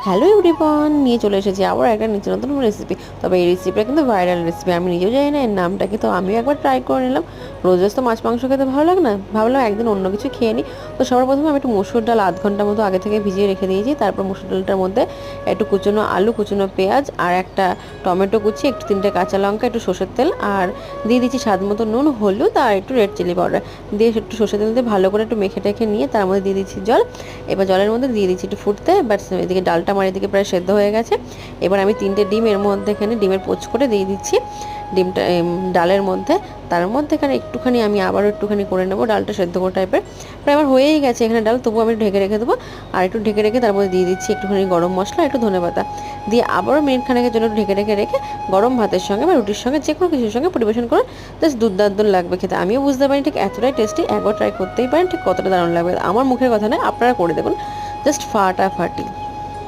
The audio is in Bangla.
হ্যালো এভরিওয়ান, নিয়ে চলে এসেছি আবার একটা নিত্য নতুন রেসিপি। তবে এই রেসিপিটা কিন্তু ভাইরাল রেসিপি, আমি নিজেও জানি না এর নামটা কি, তো আমিও একবার ট্রাই করে নিলাম। রোজ রোজ তো মাছ মাংস খেতে ভালো লাগে না, ভাবলাম একদিন অন্য কিছু খেয়ে নিই। তো সবার প্রথমে আমি একটু মসুর ডাল আধ ঘন্টার মতো আগে থেকে ভিজিয়ে রেখে দিয়েছি। তারপর মসুর ডালটার মধ্যে একটু কুচনো আলু, কুচনো পেঁয়াজ আর একটা টমেটো কুচি, একটু 3টে কাঁচা লঙ্কা, একটু সর্ষের তেল আর দিয়ে দিচ্ছি স্বাদ মতো নুন, হলুদ আর একটু রেড চিলি পাউডার দিয়ে একটু সর্ষের তেল দিয়ে ভালো করে একটু মেখে টেখে নিয়ে তার মধ্যে দিয়ে দিচ্ছি জল। এবার জলের মধ্যে দিয়ে দিচ্ছি একটু ফুটতে, বাট এদিকে ডালটা আমার এদিকে প্রায় সেদ্ধ হয়ে গেছে। এবার আমি 3টে ডিম এর মধ্যে এখানে ডিমের পোচ করে দিয়ে দিচ্ছি ডিমটা ডালের মধ্যে। তার মধ্যে এখানে একটুখানি আমি আবারও একটুখানি করে নেবো ডালটা সেদ্ধ করে টাইপের। প্রায় আমার হয়েই গেছে এখানে ডাল, তবুও আমি ঢেকে রেখে দেবো। আর একটু ঢেকে রেখে তার মধ্যে দিয়ে দিচ্ছি একটুখানি গরম মশলা, একটু ধনেপাতা দিয়ে আবারও মিনিট খানেকের জন্য ঢেকে রেখে গরম ভাতের সঙ্গে বা রুটির সঙ্গে যে কোনো কিছুর সঙ্গে পরিবেশন করে জাস্ট দুর্দান্ত লাগবে খেতে। আমিও বুঝতে পারি ঠিক এতটাই টেস্টি, একবার ট্রাই করতেই পারেন ঠিক কতটা দারুণ লাগবে। আমার মুখের কথা নয়, আপনারা করে দেখুন, জাস্ট ফাটাফাটি।